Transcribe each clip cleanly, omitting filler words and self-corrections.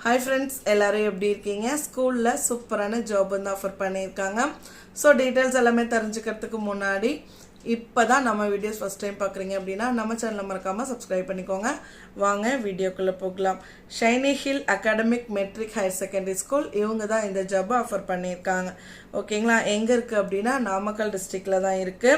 Hi friends, எல்லாரும் எப்படி இருக்கீங்க? ஸ்கூல்ல சூப்பரான ஜாப் வந்து ஆஃபர் பண்ணிருக்காங்க. சோ டீடைல்ஸ் எல்லாமே தெரிஞ்சுக்கிறதுக்கு முன்னாடி இப்பதான் நம்ம வீடியோஸ் ஃபர்ஸ்ட் டைம் பார்க்கறீங்க அப்படினா நம்ம சேனலை மறக்காம Subscribe பண்ணிக்கோங்க. வாங்க வீடியோக்குள்ள போகலாம். Shiny Hill Academic Matric Higher Secondary School இவங்க தான் இந்த ஜாப் ஆஃபர் பண்ணிருக்காங்க. ஓகேங்களா? எங்க இருக்கு அப்படினா நாமக்கல் டிஸ்ட்ரிக்ட்ல தான் இருக்கு.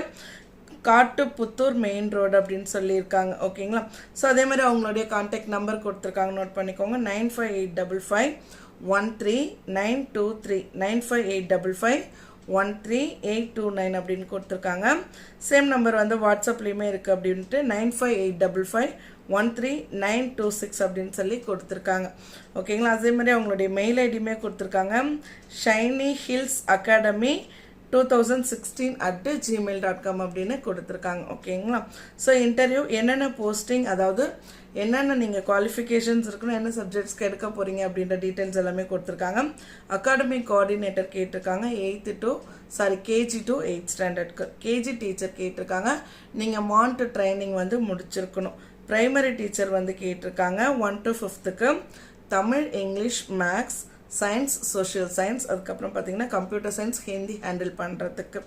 காட்டுப்புத்தூர் மெயின் ரோடு அப்படின்னு சொல்லியிருக்காங்க. ஓகேங்களா? ஸோ அதே மாதிரி அவங்களுடைய கான்டாக்ட் நம்பர் கொடுத்துருக்காங்க, நோட் பண்ணிக்கோங்க. 9585513923 9585513829 அப்படின்னு கொடுத்துருக்காங்க. சேம் நம்பர் வந்து வாட்ஸ்அப்லேயுமே இருக்குது அப்படின்ட்டு 9585513926 அப்படின்னு சொல்லி கொடுத்துருக்காங்க. ஓகேங்களா? அதே மாதிரி அவங்களுடைய மெயில் ஐடியுமே கொடுத்துருக்காங்க. ஷைனி ஹில்ஸ் அகாடமி 2016@gmail.com அப்படின்னு கொடுத்துருக்காங்க. ஓகேங்களா? ஸோ இன்டர்வியூ என்னென்ன போஸ்டிங், அதாவது என்னென்ன நீங்கள் குவாலிஃபிகேஷன்ஸ் இருக்கணும், என்ன சப்ஜெக்ட்ஸ்க்கு எடுக்க போகிறீங்க அப்படின்ற டீட்டெயில்ஸ் எல்லாமே கொடுத்துருக்காங்க. அகாடமிக் கோஆர்டினேட்டர் கேட்டிருக்காங்க. கேஜி டு 8th ஸ்டாண்டர்ட்க்கு கேஜி டீச்சர் கேட்டிருக்காங்க. நீங்கள் மாண்ட் ட்ரைனிங் வந்து முடிச்சிருக்கணும். ப்ரைமரி டீச்சர் வந்து கேட்டிருக்காங்க. 1 to 5க்கு Tamil, English, maths, science, social science, அதுக்கப்புறம் பார்த்தீங்கன்னா கம்ப்யூட்டர் சயின்ஸ், ஹிந்தி ஹேண்டில் பண்ணுறதுக்கு.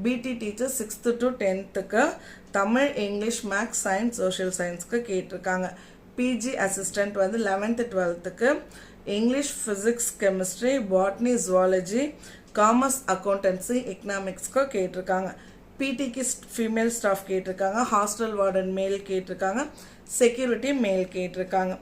PT teacher 6th to 10th Tamil, English, maths, science, social சயின்ஸ்க்கு கேட்டிருக்காங்க. பிஜி அசிஸ்டண்ட் வந்து 11th 12th English, physics, chemistry, botany, zoology, commerce, accountancy, எக்கனாமிக்ஸ்க்கு கேட்டிருக்காங்க. பிடிக்கு ஃபீமேல் ஸ்டாஃப் கேட்டிருக்காங்க. ஹாஸ்டல் வார்டன் மேல் கேட்டிருக்காங்க. செக்யூரிட்டி மேல் கேட்டிருக்காங்க.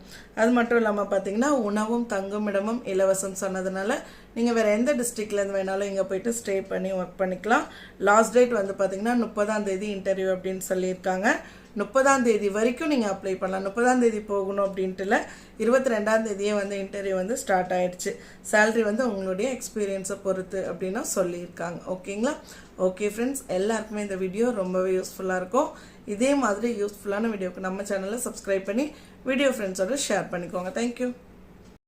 அது மட்டும் இல்லாமல் பார்த்தீங்கன்னா உணவும் தங்குமிடமும் இலவசம் சொன்னதுனால நீங்கள் வேறு எந்த டிஸ்ட்ரிக்ட்லேருந்து வேணாலும் இங்கே போயிட்டு ஸ்டே பண்ணி ஒர்க் பண்ணிக்கலாம். லாஸ்ட் டேட் வந்து பார்த்தீங்கன்னா 30ஆம் தேதி இன்டர்வியூ அப்படின்னு சொல்லியிருக்காங்க. 30ஆம் தேதி வரைக்கும் நீங்கள் அப்ளை பண்ணலாம். 30ஆம் தேதி போகணும் அப்படின்ட்டு இல்லை, 22ஆம் தேதியே வந்து இன்டர்வியூ வந்து ஸ்டார்ட் ஆயிடுச்சு. சேலரி வந்து உங்களுடைய எக்ஸ்பீரியன்ஸை பொறுத்து அப்படின்னு சொல்லியிருக்காங்க. ஓகேங்களா? ஓகே ஃப்ரெண்ட்ஸ், எல்லாருக்குமே இந்த வீடியோ ரொம்பவே யூஸ்ஃபுல்லாக இருக்கும். இதே மாதிரி யூஸ்ஃபுல்லான வீடியோக்கு நம்ம சேனலை சப்ஸ்கிரைப் பண்ணி வீடியோ ஃப்ரெண்ட்ஸோட ஷேர் பண்ணிக்கோங்க. தேங்க்யூ.